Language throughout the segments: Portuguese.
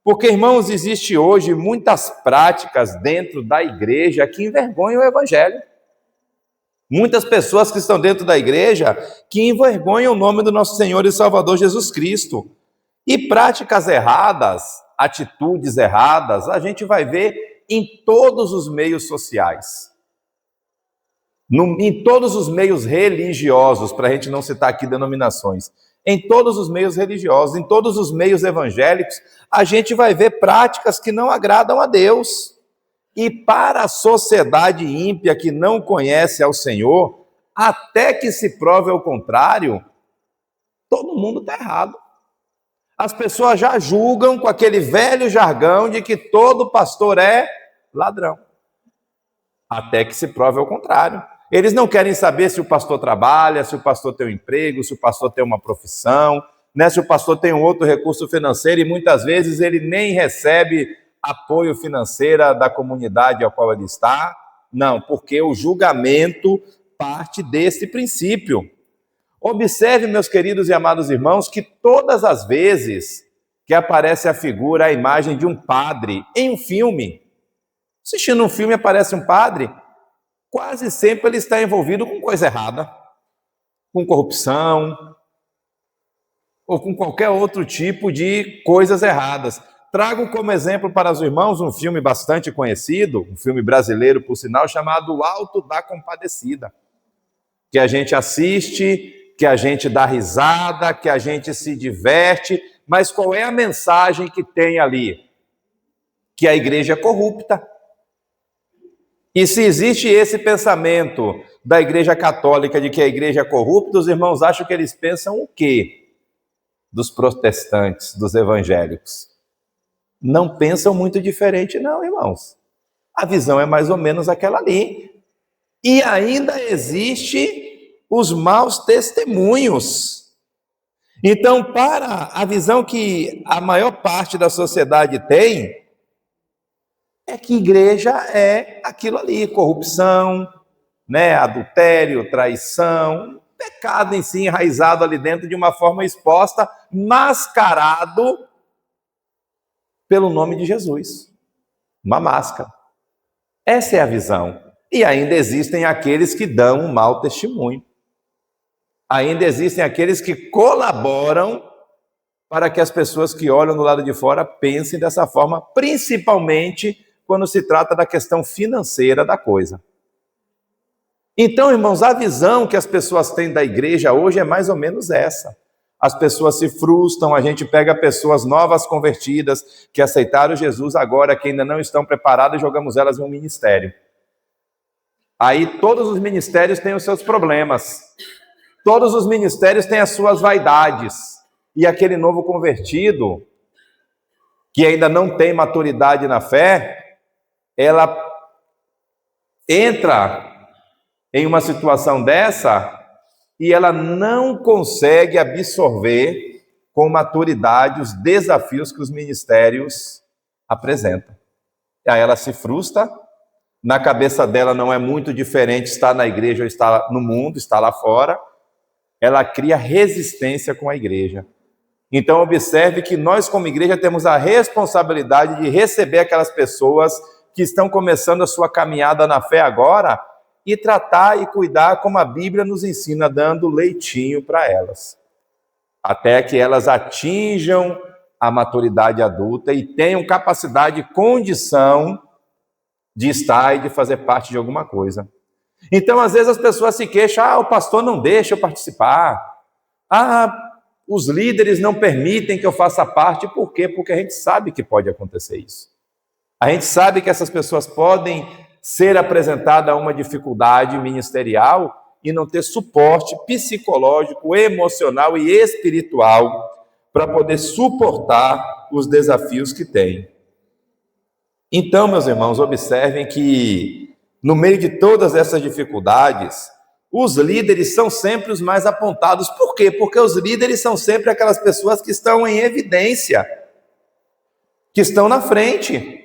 Porque, irmãos, existe hoje muitas práticas dentro da igreja que envergonham o evangelho. Muitas pessoas que estão dentro da igreja que envergonham o nome do nosso Senhor e Salvador Jesus Cristo. E práticas erradas, atitudes erradas, a gente vai ver em todos os meios sociais. Em todos os meios religiosos, para a gente não citar aqui denominações, em todos os meios religiosos, em todos os meios evangélicos, a gente vai ver práticas que não agradam a Deus. E para a sociedade ímpia que não conhece ao Senhor, até que se prove ao contrário, todo mundo está errado. As pessoas já julgam com aquele velho jargão de que todo pastor é ladrão. Até que se prove ao contrário. Eles não querem saber se o pastor trabalha, se o pastor tem um emprego, se o pastor tem uma profissão, né? Se o pastor tem um outro recurso financeiro, e muitas vezes ele nem recebe apoio financeiro da comunidade ao qual ele está. Não, porque o julgamento parte desse princípio. Observe, meus queridos e amados irmãos, que todas as vezes que aparece a figura, a imagem de um padre em um filme, assistindo um filme aparece um padre, quase sempre ele está envolvido com coisa errada, com corrupção, ou com qualquer outro tipo de coisas erradas. Trago como exemplo para os irmãos um filme bastante conhecido, um filme brasileiro, por sinal, chamado O Alto da Compadecida, que a gente assiste, que a gente dá risada, que a gente se diverte, mas qual é a mensagem que tem ali? Que a igreja é corrupta. E se existe esse pensamento da Igreja Católica de que a igreja é corrupta, os irmãos acham que eles pensam o quê? Dos protestantes, dos evangélicos. Não pensam muito diferente, não, irmãos. A visão é mais ou menos aquela ali. E ainda existe os maus testemunhos. Então, para a visão que a maior parte da sociedade tem, é que igreja é aquilo ali, corrupção, né, adultério, traição, pecado em si enraizado ali dentro de uma forma exposta, mascarado pelo nome de Jesus. Uma máscara. Essa é a visão. E ainda existem aqueles que dão um mau testemunho. Ainda existem aqueles que colaboram para que as pessoas que olham do lado de fora pensem dessa forma, principalmente quando se trata da questão financeira da coisa. Então, irmãos, a visão que as pessoas têm da igreja hoje é mais ou menos essa. As pessoas se frustram, a gente pega pessoas novas convertidas, que aceitaram Jesus agora, que ainda não estão preparadas, e jogamos elas em um ministério. Aí todos os ministérios têm os seus problemas. Todos os ministérios têm as suas vaidades. E aquele novo convertido, que ainda não tem maturidade na fé, ela entra em uma situação dessa e ela não consegue absorver com maturidade os desafios que os ministérios apresentam. Aí ela se frustra, na cabeça dela não é muito diferente estar na igreja ou estar no mundo, estar lá fora, ela cria resistência com a igreja. Então observe que nós como igreja temos a responsabilidade de receber aquelas pessoas que estão começando a sua caminhada na fé agora e tratar e cuidar como a Bíblia nos ensina, dando leitinho para elas, até que elas atinjam a maturidade adulta e tenham capacidade e condição de estar e de fazer parte de alguma coisa. Então, às vezes as pessoas se queixam, o pastor não deixa eu participar, os líderes não permitem que eu faça parte. Por quê? Porque a gente sabe que pode acontecer isso. A gente sabe que essas pessoas podem ser apresentadas a uma dificuldade ministerial e não ter suporte psicológico, emocional e espiritual para poder suportar os desafios que têm. Então, meus irmãos, observem que no meio de todas essas dificuldades, os líderes são sempre os mais apontados. Por quê? Porque os líderes são sempre aquelas pessoas que estão em evidência, que estão na frente.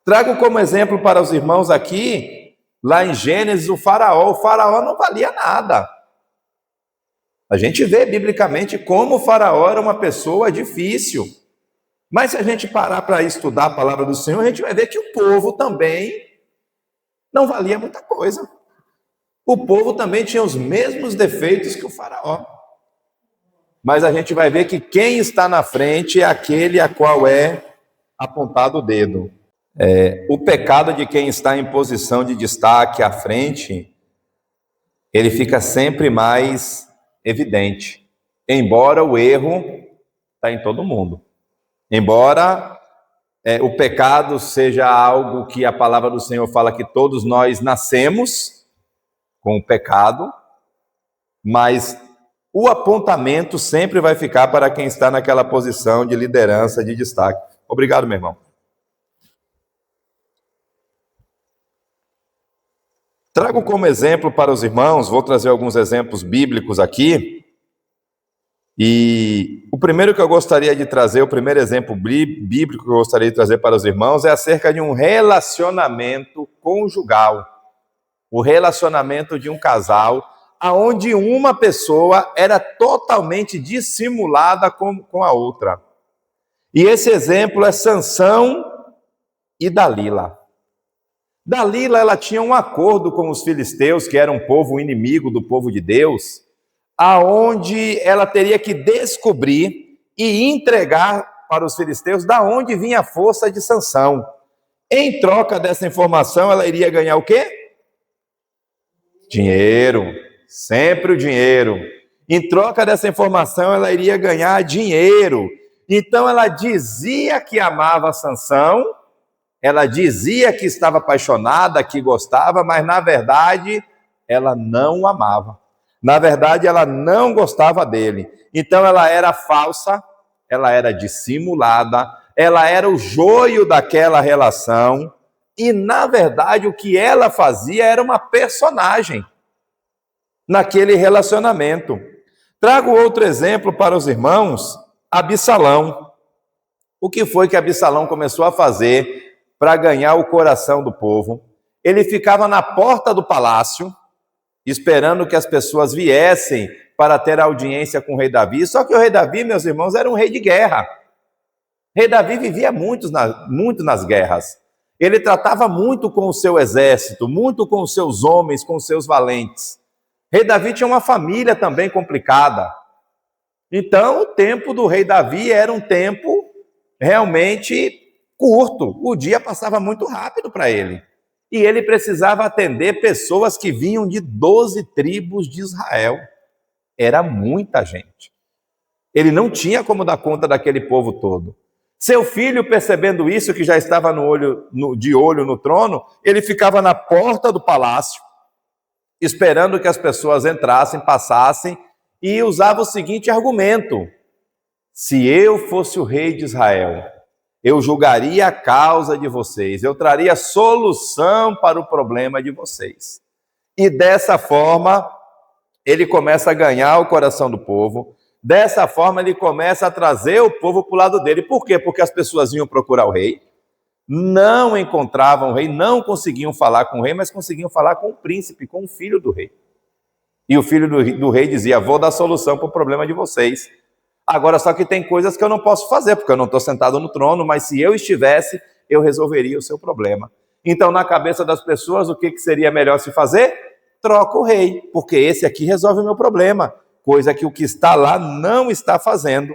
Trago como exemplo para os irmãos aqui, lá em Gênesis, o faraó. O faraó não valia nada. A gente vê biblicamente como o faraó era uma pessoa difícil. Mas se a gente parar para estudar a palavra do Senhor, a gente vai ver que o povo também não valia muita coisa. O povo também tinha os mesmos defeitos que o faraó. Mas a gente vai ver que quem está na frente é aquele a qual é apontado o dedo. O pecado de quem está em posição de destaque à frente, ele fica sempre mais evidente. Embora o erro está em todo mundo. Embora o pecado seja algo que a palavra do Senhor fala que todos nós nascemos com o pecado, mas o apontamento sempre vai ficar para quem está naquela posição de liderança, de destaque. Obrigado, meu irmão. Trago como exemplo para os irmãos, vou trazer alguns exemplos bíblicos aqui. E o primeiro que eu gostaria de trazer, o primeiro exemplo bíblico que eu gostaria de trazer para os irmãos é acerca de um relacionamento conjugal. O relacionamento de um casal, onde uma pessoa era totalmente dissimulada com a outra. E esse exemplo é Sansão e Dalila. Dalila, ela tinha um acordo com os filisteus, que era um povo inimigo do povo de Deus, aonde ela teria que descobrir e entregar para os filisteus da onde vinha a força de Sansão. Em troca dessa informação, ela iria ganhar o quê? Dinheiro, sempre o dinheiro. Em troca dessa informação, ela iria ganhar dinheiro. Então ela dizia que amava Sansão, ela dizia que estava apaixonada, que gostava, mas na verdade ela não o amava. Na verdade ela não gostava dele. Então ela era falsa, ela era dissimulada, ela era o joio daquela relação. E na verdade o que ela fazia era uma personagem naquele relacionamento. Trago outro exemplo para os irmãos, Absalão. O que foi que Absalão começou a fazer para ganhar o coração do povo? Ele ficava na porta do palácio, esperando que as pessoas viessem para ter audiência com o rei Davi. Só que o rei Davi, meus irmãos, era um rei de guerra. O rei Davi vivia muito nas guerras. Ele tratava muito com o seu exército, muito com os seus homens, com os seus valentes. O rei Davi tinha uma família também complicada. Então, o tempo do rei Davi era um tempo realmente curto. O dia passava muito rápido para ele. E ele precisava atender pessoas que vinham de 12 tribos de Israel. Era muita gente. Ele não tinha como dar conta daquele povo todo. Seu filho, percebendo isso, que já estava de olho no trono, ele ficava na porta do palácio, esperando que as pessoas entrassem, passassem, e usava o seguinte argumento: se eu fosse o rei de Israel, eu julgaria a causa de vocês, eu traria solução para o problema de vocês. E dessa forma, ele começa a ganhar o coração do povo, dessa forma ele começa a trazer o povo para o lado dele. Por quê? Porque as pessoas iam procurar o rei, não encontravam o rei, não conseguiam falar com o rei, mas conseguiam falar com o príncipe, com o filho do rei. E o filho do rei dizia: vou dar solução para o problema de vocês. Agora, só que tem coisas que eu não posso fazer, porque eu não estou sentado no trono, mas se eu estivesse, eu resolveria o seu problema. Então, na cabeça das pessoas, o que seria melhor se fazer? Troca o rei, porque esse aqui resolve o meu problema, coisa que o que está lá não está fazendo.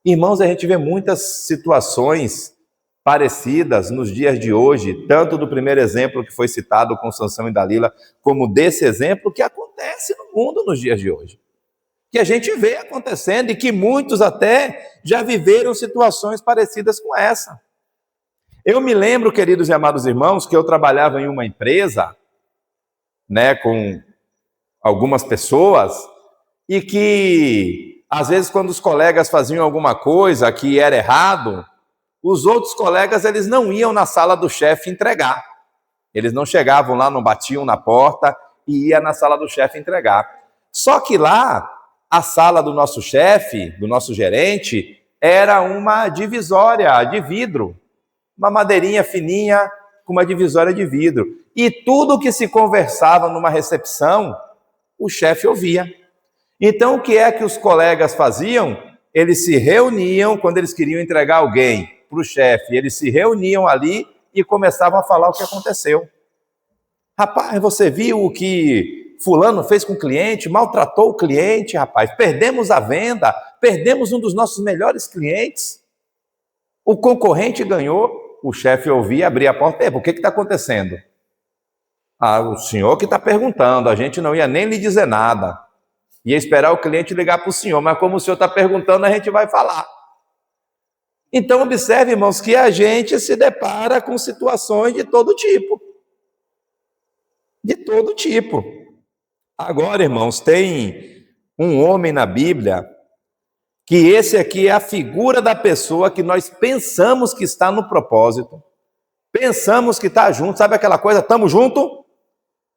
Irmãos, a gente vê muitas situações parecidas nos dias de hoje, tanto do primeiro exemplo que foi citado com Sansão e Dalila, como desse exemplo que acontece no mundo nos dias de hoje. Que a gente vê acontecendo e que muitos até já viveram situações parecidas com essa. Eu me lembro, queridos e amados irmãos, que eu trabalhava em uma empresa, com algumas pessoas, e que às vezes quando os colegas faziam alguma coisa que era errado, os outros colegas, eles não iam na sala do chefe entregar. Eles não chegavam lá, não batiam na porta e iam na sala do chefe entregar. Só que lá, a sala do nosso chefe, do nosso gerente, era uma divisória de vidro. Uma madeirinha fininha com uma divisória de vidro. E tudo que se conversava numa recepção, o chefe ouvia. Então, o que é que os colegas faziam? eles se reuniam quando eles queriam entregar alguém para o chefe. Eles se reuniam ali e começavam a falar o que aconteceu. Rapaz, você viu o que fulano fez com o cliente? Maltratou o cliente, rapaz. Perdemos a venda, perdemos um dos nossos melhores clientes. O concorrente ganhou. O chefe ouvia, abria a porta. O que está acontecendo? O senhor que está perguntando, a gente não ia nem lhe dizer nada. Ia esperar o cliente ligar para o senhor, mas como o senhor está perguntando, a gente vai falar. Então, observe, irmãos, que a gente se depara com situações de todo tipo. De todo tipo. Agora, irmãos, tem um homem na Bíblia, que esse aqui é a figura da pessoa que nós pensamos que está no propósito, pensamos que está junto, sabe aquela coisa, estamos juntos?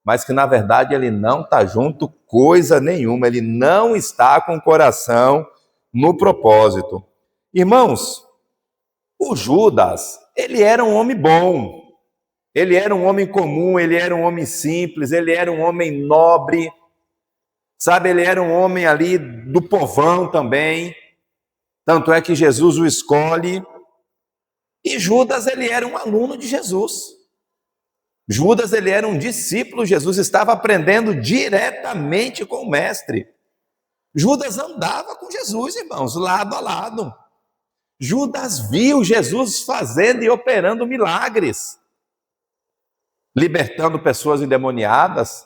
Mas que na verdade ele não está junto coisa nenhuma, ele não está com o coração no propósito. Irmãos, o Judas, ele era um homem bom, ele era um homem comum, ele era um homem simples, ele era um homem nobre, sabe, ele era um homem ali do povão também, tanto é que Jesus o escolhe, e Judas, ele era um aluno de Jesus. Judas, ele era um discípulo, Jesus estava aprendendo diretamente com o mestre. Judas andava com Jesus, irmãos, lado a lado. Judas viu Jesus fazendo e operando milagres, libertando pessoas endemoniadas,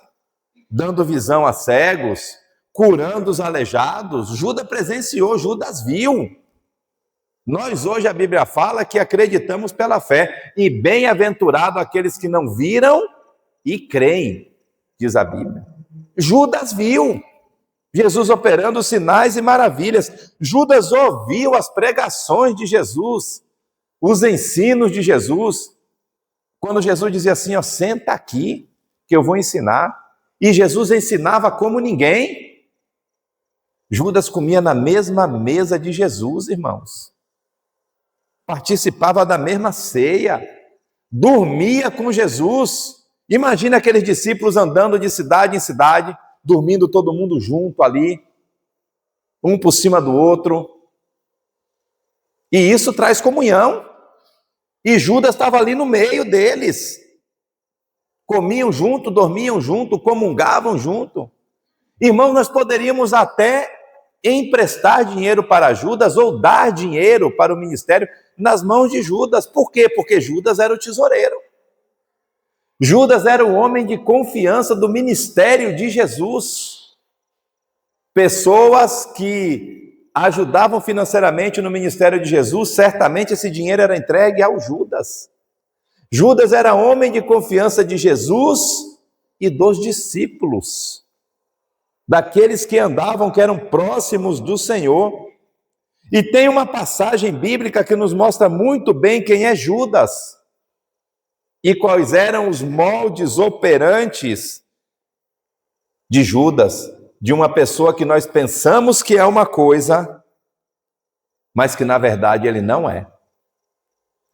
dando visão a cegos, curando os aleijados. Judas presenciou, Judas viu. Nós hoje, a Bíblia fala que acreditamos pela fé, e bem-aventurado aqueles que não viram e creem, diz a Bíblia. Judas viu Jesus operando sinais e maravilhas. Judas ouviu as pregações de Jesus, os ensinos de Jesus. Quando Jesus dizia assim, ó, senta aqui que eu vou ensinar. E Jesus ensinava como ninguém. Judas comia na mesma mesa de Jesus, irmãos. Participava da mesma ceia, dormia com Jesus. Imagina aqueles discípulos andando de cidade em cidade, dormindo todo mundo junto ali, um por cima do outro. E isso traz comunhão. E Judas estava ali no meio deles. Comiam junto, dormiam junto, comungavam junto. Irmãos, nós poderíamos até emprestar dinheiro para Judas ou dar dinheiro para o ministério nas mãos de Judas. Por quê? Porque Judas era o tesoureiro. Judas era o homem de confiança do ministério de Jesus. Pessoas que ajudavam financeiramente no ministério de Jesus, certamente esse dinheiro era entregue ao Judas. Judas era homem de confiança de Jesus e dos discípulos, daqueles que andavam, que eram próximos do Senhor. E tem uma passagem bíblica que nos mostra muito bem quem é Judas e quais eram os moldes operantes de Judas, de uma pessoa que nós pensamos que é uma coisa, mas que na verdade ele não é.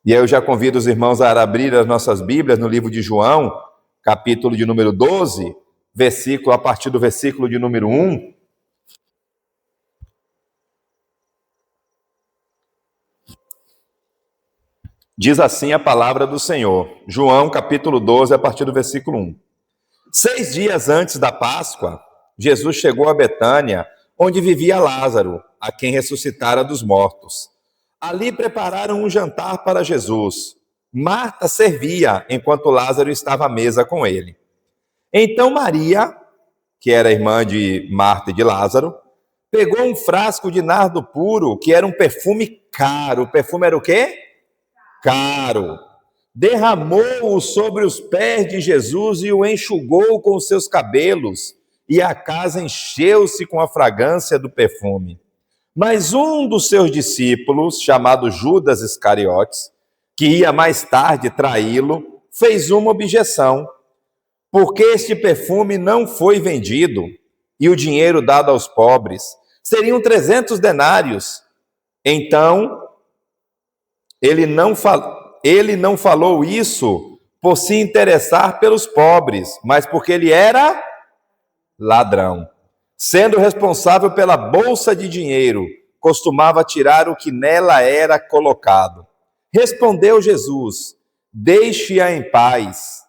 E aí eu já convido os irmãos a abrir as nossas Bíblias no livro de João, capítulo de número 12, a partir do versículo de número 1. Diz assim a palavra do Senhor. João, capítulo 12, a partir do versículo 1. 6 dias antes da Páscoa, Jesus chegou a Betânia, onde vivia Lázaro, a quem ressuscitara dos mortos. Ali prepararam um jantar para Jesus. Marta servia, enquanto Lázaro estava à mesa com ele. Então Maria, que era irmã de Marta e de Lázaro, pegou um frasco de nardo puro, que era um perfume caro. O perfume era o quê? Caro. Derramou-o sobre os pés de Jesus e o enxugou com os seus cabelos, e a casa encheu-se com a fragrância do perfume. Mas um dos seus discípulos, chamado Judas Iscariotes, que ia mais tarde traí-lo, fez uma objeção. Porque este perfume não foi vendido e o dinheiro dado aos pobres? Seriam 300 denários. Então, ele não falou isso por se interessar pelos pobres, mas porque ele era ladrão, sendo responsável pela bolsa de dinheiro costumava tirar o que nela era colocado. Respondeu Jesus: deixe-a em paz,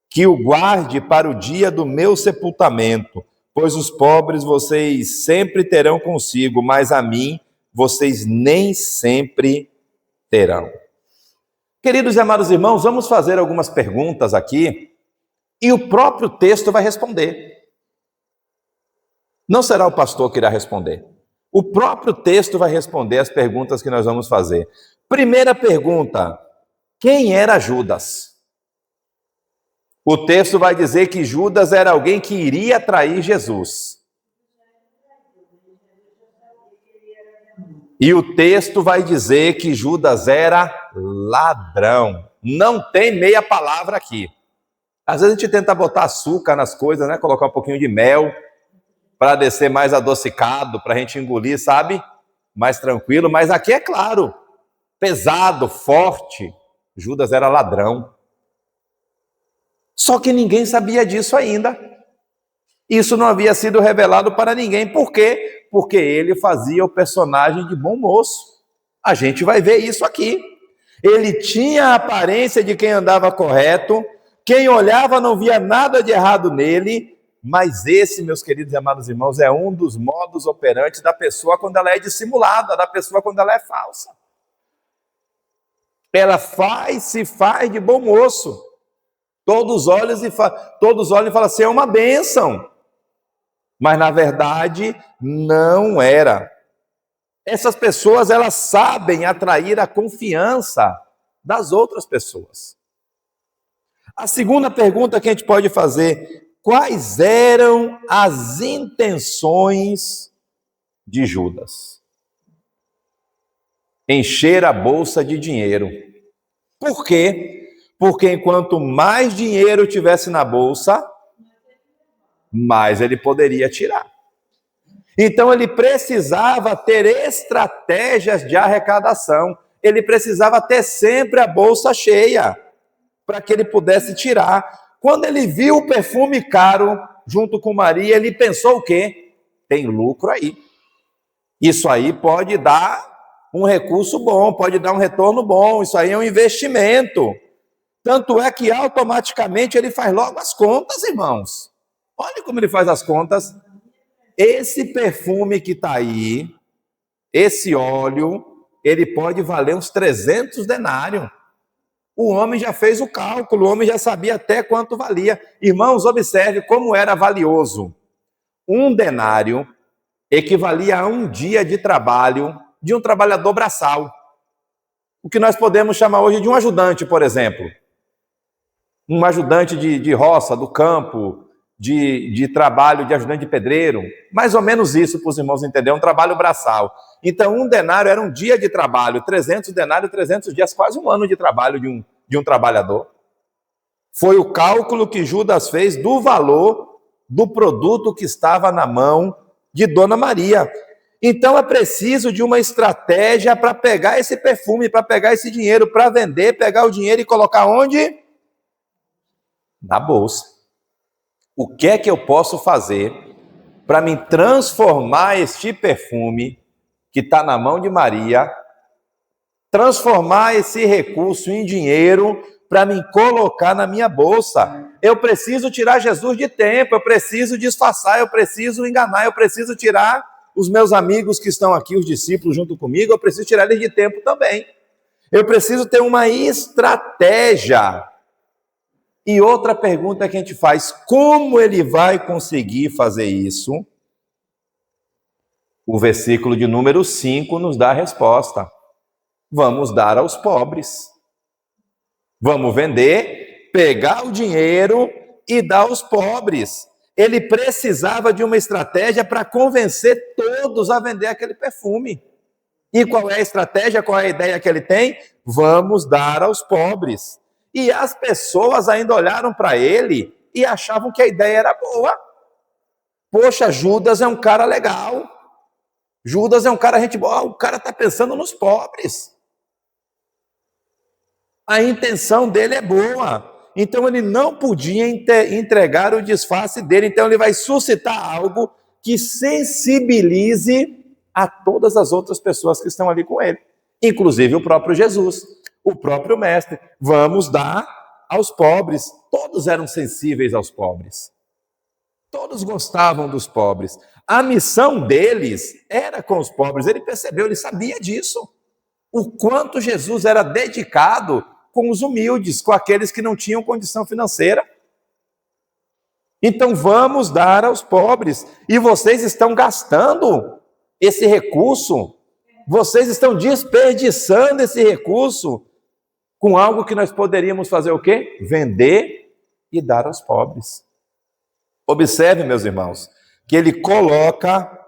que o guarde para o dia do meu sepultamento, pois os pobres vocês sempre terão consigo, mas a mim vocês nem sempre terão. Queridos e amados irmãos, vamos fazer algumas perguntas aqui e o próprio texto vai responder. Não será o pastor que irá responder. O próprio texto vai responder as perguntas que nós vamos fazer. Primeira pergunta: quem era Judas? O texto vai dizer que Judas era alguém que iria trair Jesus. E o texto vai dizer que Judas era ladrão. Não tem meia palavra aqui. Às vezes a gente tenta botar açúcar nas coisas, né? Colocar um pouquinho de mel para descer mais adocicado, para a gente engolir, sabe? Mais tranquilo. Mas aqui é claro, pesado, forte. Judas era ladrão. Só que ninguém sabia disso ainda. Isso não havia sido revelado para ninguém. Por quê? Porque ele fazia o personagem de bom moço. A gente vai ver isso aqui. Ele tinha a aparência de quem andava correto, quem olhava não via nada de errado nele, mas esse, meus queridos e amados irmãos, é um dos modos operantes da pessoa quando ela é dissimulada, da pessoa quando ela é falsa. Ela se faz de bom moço. Todos olham e falam assim, é uma bênção. Mas, na verdade, não era. Essas pessoas, elas sabem atrair a confiança das outras pessoas. A segunda pergunta que a gente pode fazer: quais eram as intenções de Judas? Encher a bolsa de dinheiro. Por quê? Porque enquanto mais dinheiro tivesse na bolsa, mais ele poderia tirar. Então ele precisava ter estratégias de arrecadação. Ele precisava ter sempre a bolsa cheia para que ele pudesse tirar. Quando ele viu o perfume caro junto com Maria, ele pensou o quê? Tem lucro aí. Isso aí pode dar um recurso bom, pode dar um retorno bom. Isso aí é um investimento. Tanto é que automaticamente ele faz logo as contas, irmãos. Olha como ele faz as contas. Esse perfume que está aí, esse óleo, ele pode valer uns 300 denários. O homem já fez o cálculo, o homem já sabia até quanto valia. Irmãos, observe como era valioso. Um denário equivalia a um dia de trabalho de um trabalhador braçal. O que nós podemos chamar hoje de um ajudante, por exemplo. Um ajudante de roça, do campo, de trabalho de ajudante de pedreiro. Mais ou menos isso, para os irmãos entenderem, um trabalho braçal. Então, um denário era um dia de trabalho, 300 denários, 300 dias, quase um ano de trabalho de um trabalhador. Foi o cálculo que Judas fez do valor do produto que estava na mão de Dona Maria. Então, é preciso de uma estratégia para pegar esse perfume, para pegar esse dinheiro, para vender, pegar o dinheiro e colocar onde? Na bolsa. O que é que eu posso fazer para me transformar este perfume que está na mão de Maria, transformar esse recurso em dinheiro para me colocar na minha bolsa? Eu preciso tirar Jesus de tempo, eu preciso disfarçar, eu preciso enganar, eu preciso tirar os meus amigos que estão aqui, os discípulos junto comigo, eu preciso tirar eles de tempo também. Eu preciso ter uma estratégia. E outra pergunta que a gente faz: como ele vai conseguir fazer isso? O versículo de número 5 nos dá a resposta. Vamos dar aos pobres. Vamos vender, pegar o dinheiro e dar aos pobres. Ele precisava de uma estratégia para convencer todos a vender aquele perfume. E qual é a estratégia, qual é a ideia que ele tem? Vamos dar aos pobres. E as pessoas ainda olharam para ele e achavam que a ideia era boa. Poxa, Judas é um cara legal. Judas é um cara gente boa. O cara está pensando nos pobres. A intenção dele é boa. Então ele não podia entregar o disfarce dele. Então ele vai suscitar algo que sensibilize a todas as outras pessoas que estão ali com ele, inclusive o próprio Jesus, o próprio mestre. Vamos dar aos pobres. Todos eram sensíveis aos pobres. Todos gostavam dos pobres. A missão deles era com os pobres. Ele percebeu, ele sabia disso. O quanto Jesus era dedicado com os humildes, com aqueles que não tinham condição financeira. Então vamos dar aos pobres. E vocês estão gastando esse recurso, vocês estão desperdiçando esse recurso com algo que nós poderíamos fazer o quê? Vender e dar aos pobres. Observe, meus irmãos, que ele coloca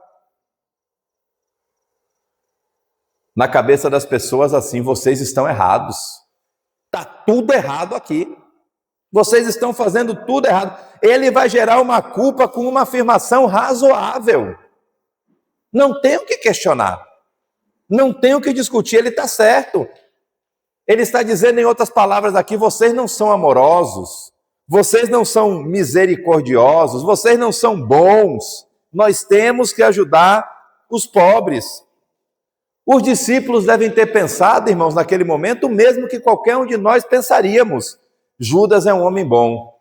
na cabeça das pessoas assim: vocês estão errados. Está tudo errado aqui. Vocês estão fazendo tudo errado. Ele vai gerar uma culpa com uma afirmação razoável. Não tem o que questionar. Não tem o que discutir, ele está certo. Ele está dizendo, em outras palavras aqui, vocês não são amorosos, vocês não são misericordiosos, vocês não são bons. Nós temos que ajudar os pobres. Os discípulos devem ter pensado, irmãos, naquele momento, o mesmo que qualquer um de nós pensaríamos. Judas é um homem bom.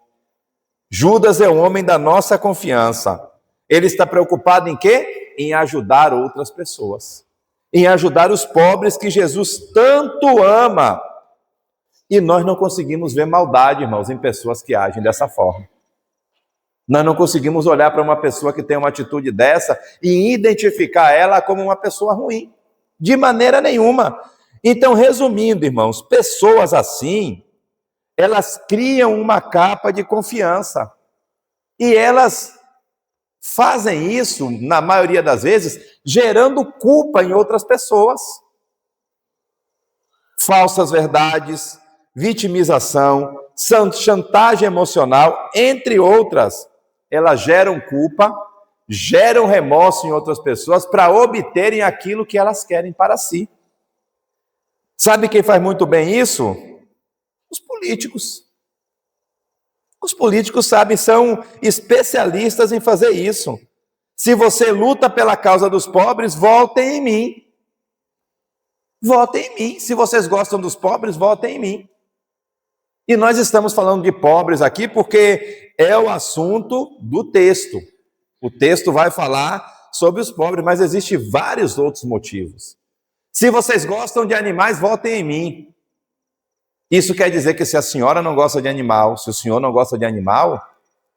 Judas é um homem da nossa confiança. Ele está preocupado em quê? Em ajudar outras pessoas. Em ajudar os pobres que Jesus tanto ama. E nós não conseguimos ver maldade, irmãos, em pessoas que agem dessa forma. Nós não conseguimos olhar para uma pessoa que tem uma atitude dessa e identificar ela como uma pessoa ruim. De maneira nenhuma. Então, resumindo, irmãos, pessoas assim, elas criam uma capa de confiança. E elas fazem isso, na maioria das vezes, gerando culpa em outras pessoas. Falsas verdades, vitimização, chantagem emocional, entre outras, elas geram culpa, geram remorso em outras pessoas para obterem aquilo que elas querem para si. Sabe quem faz muito bem isso? Os políticos. Os políticos, sabem, são especialistas em fazer isso. Se você luta pela causa dos pobres, votem em mim. Votem em mim. Se vocês gostam dos pobres, votem em mim. E nós estamos falando de pobres aqui porque é o assunto do texto. O texto vai falar sobre os pobres, mas existem vários outros motivos. Se vocês gostam de animais, votem em mim. Isso quer dizer que se a senhora não gosta de animal, se o senhor não gosta de animal,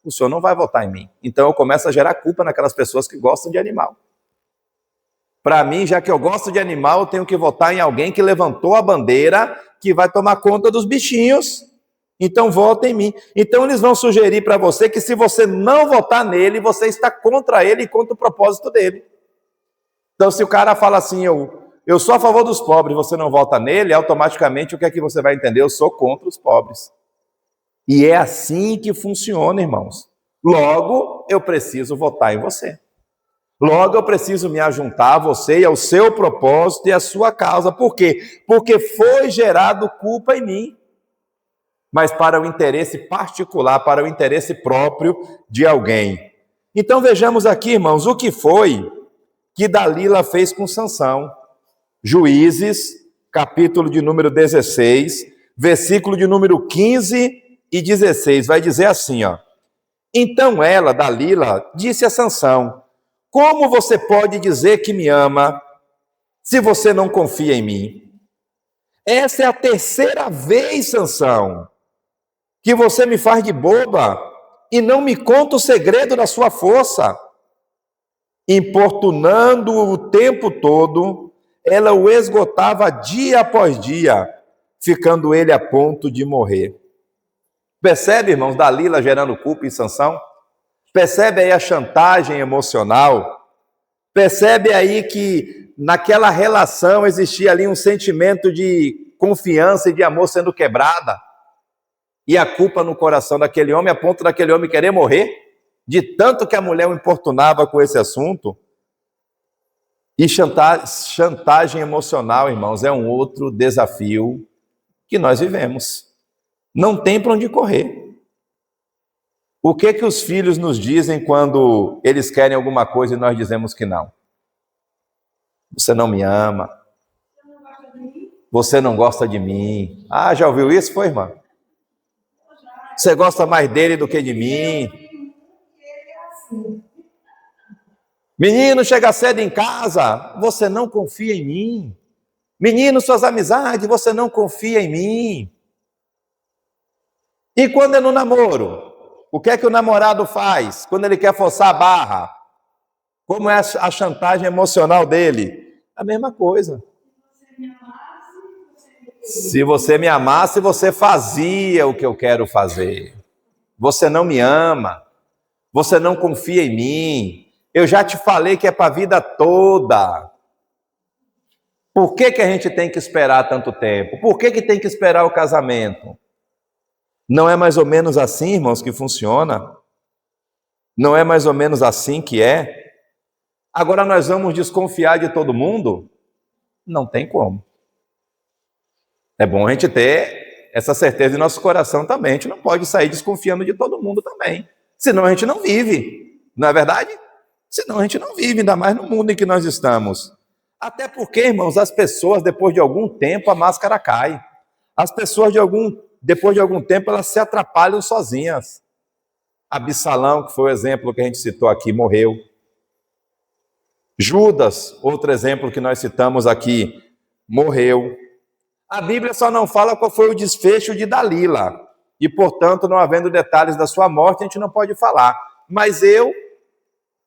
o senhor não vai votar em mim. Então eu começo a gerar culpa naquelas pessoas que gostam de animal. Para mim, já que eu gosto de animal, eu tenho que votar em alguém que levantou a bandeira que vai tomar conta dos bichinhos. Então vote em mim. Então eles vão sugerir para você que se você não votar nele, você está contra ele e contra o propósito dele. Então se o cara fala assim, eu sou a favor dos pobres, você não vota nele, automaticamente o que é que você vai entender? Eu sou contra os pobres. E é assim que funciona, irmãos. Logo, eu preciso votar em você. Logo, eu preciso me ajuntar a você e ao seu propósito e à sua causa. Por quê? Porque foi gerado culpa em mim. Mas para o interesse particular, para o interesse próprio de alguém. Então vejamos aqui, irmãos, o que foi que Dalila fez com Sansão. Juízes, capítulo de número 16, versículo de número 15 e 16, vai dizer assim, ó. Então ela, Dalila, disse a Sansão: como você pode dizer que me ama se você não confia em mim? Essa é a terceira vez, Sansão, que você me faz de boba e não me conta o segredo da sua força. Importunando-o o tempo todo, ela o esgotava dia após dia, ficando ele a ponto de morrer. Percebe, irmãos, Dalila gerando culpa em Sansão? Percebe aí a chantagem emocional? Percebe aí que naquela relação existia ali um sentimento de confiança e de amor sendo quebrada? E a culpa no coração daquele homem, a ponto daquele homem querer morrer, de tanto que a mulher o importunava com esse assunto. E chantagem emocional, irmãos, é um outro desafio que nós vivemos. Não tem para onde correr. O que que os filhos nos dizem quando eles querem alguma coisa e nós dizemos que não? Você não me ama. Você não gosta de mim. Ah, já ouviu isso, foi, irmã? Você gosta mais dele do que de mim. Menino, chega cedo em casa, você não confia em mim. Menino, suas amizades, você não confia em mim. E quando é no namoro? O que é que o namorado faz quando ele quer forçar a barra? Como é a chantagem emocional dele? A mesma coisa. Se você me amasse, você fazia o que eu quero fazer. Você não me ama. Você não confia em mim. Eu já te falei que é para a vida toda. Por que a gente tem que esperar tanto tempo? Por que tem que esperar o casamento? Não é mais ou menos assim, irmãos, que funciona? Não é mais ou menos assim que é? Agora nós vamos desconfiar de todo mundo? Não tem como. É bom a gente ter essa certeza em nosso coração também. A gente não pode sair desconfiando de todo mundo também. Senão a gente não vive. Não é verdade? Senão a gente não vive, ainda mais no mundo em que nós estamos. Até porque, irmãos, as pessoas, depois de algum tempo, a máscara cai. As pessoas, depois de algum tempo, elas se atrapalham sozinhas. Absalão, que foi o exemplo que a gente citou aqui, morreu. Judas, outro exemplo que nós citamos aqui, morreu. A Bíblia só não fala qual foi o desfecho de Dalila. E, portanto, não havendo detalhes da sua morte, a gente não pode falar. Mas eu,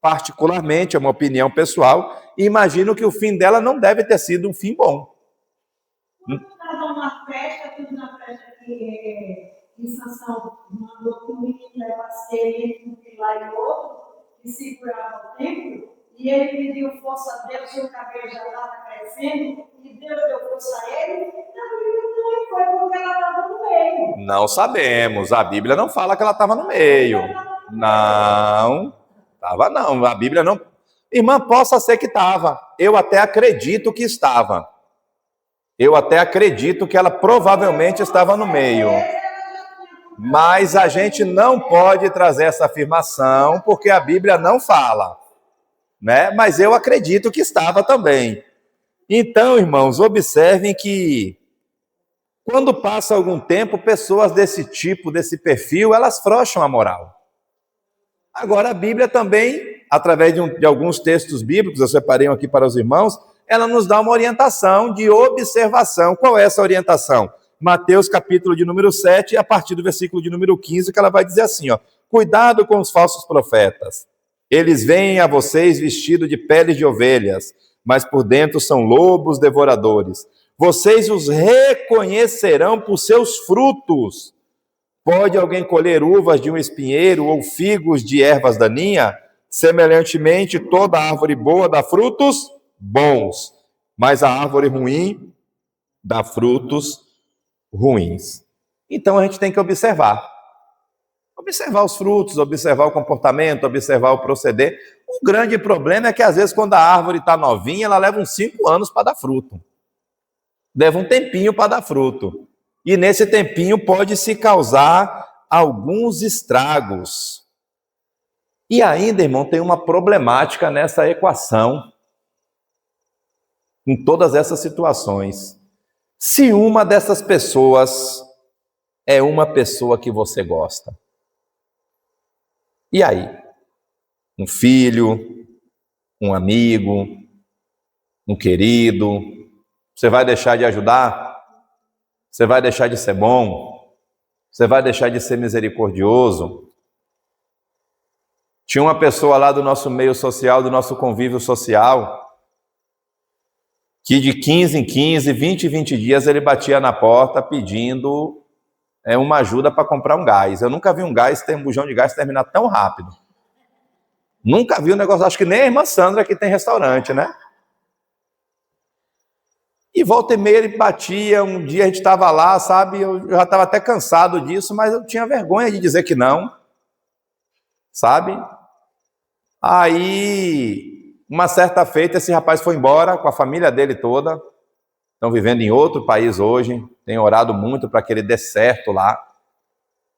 particularmente, é uma opinião pessoal, imagino que o fim dela não deve ter sido um fim bom. Quando estava uma festa, tudo na festa que Sansão mandou que o menino levasse ele entre um pilar e o outro, e segurava o templo, e ele pediu força a Deus, e o cabelo já estava crescendo, e Deus deu força a ele, não foi porque ela estava no meio. Não sabemos, a Bíblia não fala que ela estava no meio. Não, estava não, a Bíblia não... Irmã, possa ser que estava, eu até acredito que estava. Eu até acredito que ela provavelmente estava no meio. Mas a gente não pode trazer essa afirmação, porque a Bíblia não fala, né? Mas eu acredito que estava também. Então, irmãos, observem que quando passa algum tempo, pessoas desse tipo, desse perfil, elas frouxam a moral. Agora, a Bíblia também, através de alguns textos bíblicos, eu separei aqui para os irmãos, ela nos dá uma orientação de observação. Qual é essa orientação? Mateus capítulo de número 7, a partir do versículo de número 15, que ela vai dizer assim, ó: cuidado com os falsos profetas. Eles vêm a vocês vestidos de peles de ovelhas, mas por dentro são lobos devoradores. Vocês os reconhecerão por seus frutos. Pode alguém colher uvas de um espinheiro ou figos de ervas daninhas? Semelhantemente, toda árvore boa dá frutos bons, mas a árvore ruim dá frutos ruins. Então a gente tem que observar os frutos, observar o comportamento, observar o proceder. O grande problema é que às vezes quando a árvore está novinha, ela leva uns 5 anos para dar fruto. Leva um tempinho para dar fruto. E nesse tempinho pode se causar alguns estragos. E ainda, irmão, tem uma problemática nessa equação, em todas essas situações. Se uma dessas pessoas é uma pessoa que você gosta, e aí? Um filho, um amigo, um querido, você vai deixar de ajudar? Você vai deixar de ser bom? Você vai deixar de ser misericordioso? Tinha uma pessoa lá do nosso meio social, do nosso convívio social, que de 15 em 15, 20 em 20 dias ele batia na porta pedindo uma ajuda para comprar um gás. Eu nunca vi um bujão de gás terminar tão rápido. Nunca vi um negócio, acho que nem a irmã Sandra que tem restaurante, né? E volta e meia ele batia, um dia a gente estava lá, sabe, eu já estava até cansado disso, mas eu tinha vergonha de dizer que não, sabe? Aí, uma certa feita, esse rapaz foi embora com a família dele toda, estão vivendo em outro país hoje, tenho orado muito para que ele dê certo lá,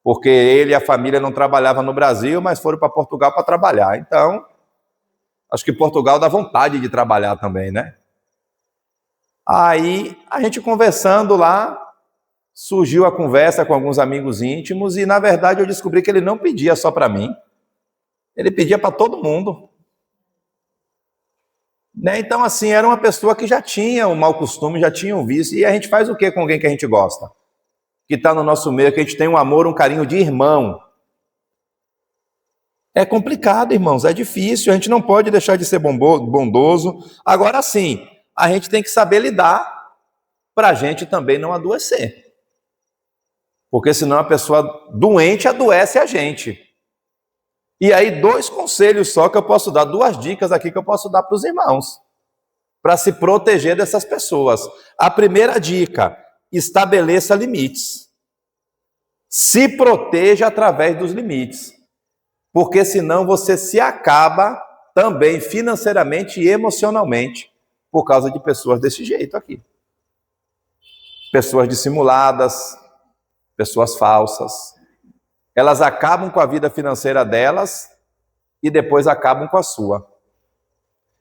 porque ele e a família não trabalhavam no Brasil, mas foram para Portugal para trabalhar. Então, acho que Portugal dá vontade de trabalhar também, né? Aí, a gente conversando lá, surgiu a conversa com alguns amigos íntimos e, na verdade, eu descobri que ele não pedia só para mim, ele pedia para todo mundo. Né? Então, assim, era uma pessoa que já tinha um mau costume, já tinha um vício. E a gente faz o que com alguém que a gente gosta? Que está no nosso meio, que a gente tem um amor, um carinho de irmão. É complicado, irmãos, é difícil, a gente não pode deixar de ser bondoso. Agora sim, a gente tem que saber lidar para a gente também não adoecer. Porque senão a pessoa doente adoece a gente. E aí, 2 conselhos só que eu posso dar, 2 dicas aqui que eu posso dar para os irmãos, para se proteger dessas pessoas. A primeira dica, estabeleça limites. Se proteja através dos limites. Porque senão você se acaba também financeiramente e emocionalmente por causa de pessoas desse jeito aqui. Pessoas dissimuladas, pessoas falsas. Elas acabam com a vida financeira delas e depois acabam com a sua.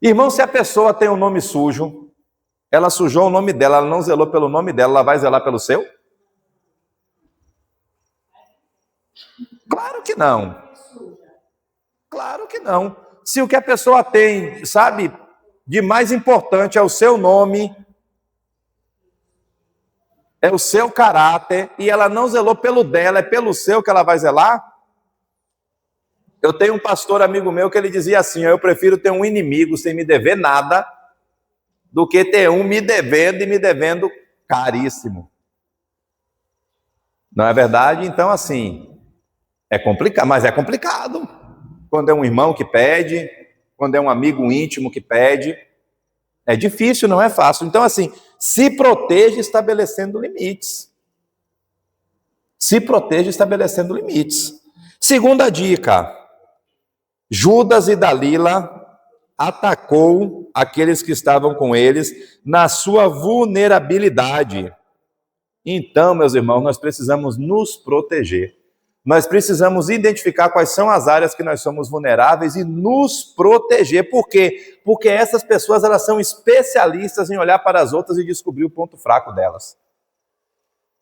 Irmão, se a pessoa tem um nome sujo, ela sujou o nome dela, ela não zelou pelo nome dela, ela vai zelar pelo seu? Claro que não. Claro que não. Se o que a pessoa tem, sabe, de mais importante é o seu nome, é o seu caráter, e ela não zelou pelo dela, é pelo seu que ela vai zelar? Eu tenho um pastor amigo meu que ele dizia assim, eu prefiro ter um inimigo sem me dever nada, do que ter um me devendo e me devendo caríssimo. Não é verdade? Então, assim, é complicado, mas é complicado. Quando é um irmão que pede, quando é um amigo íntimo que pede, é difícil, não é fácil. Então, assim, se proteja estabelecendo limites. Se proteja estabelecendo limites. Segunda dica, Judas e Dalila atacou aqueles que estavam com eles na sua vulnerabilidade. Então, meus irmãos, nós precisamos nos proteger. Nós precisamos identificar quais são as áreas que nós somos vulneráveis e nos proteger. Por quê? Porque essas pessoas elas são especialistas em olhar para as outras e descobrir o ponto fraco delas.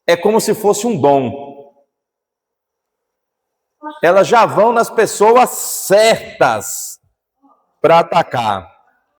É como se fosse um dom. Elas já vão nas pessoas certas para atacar.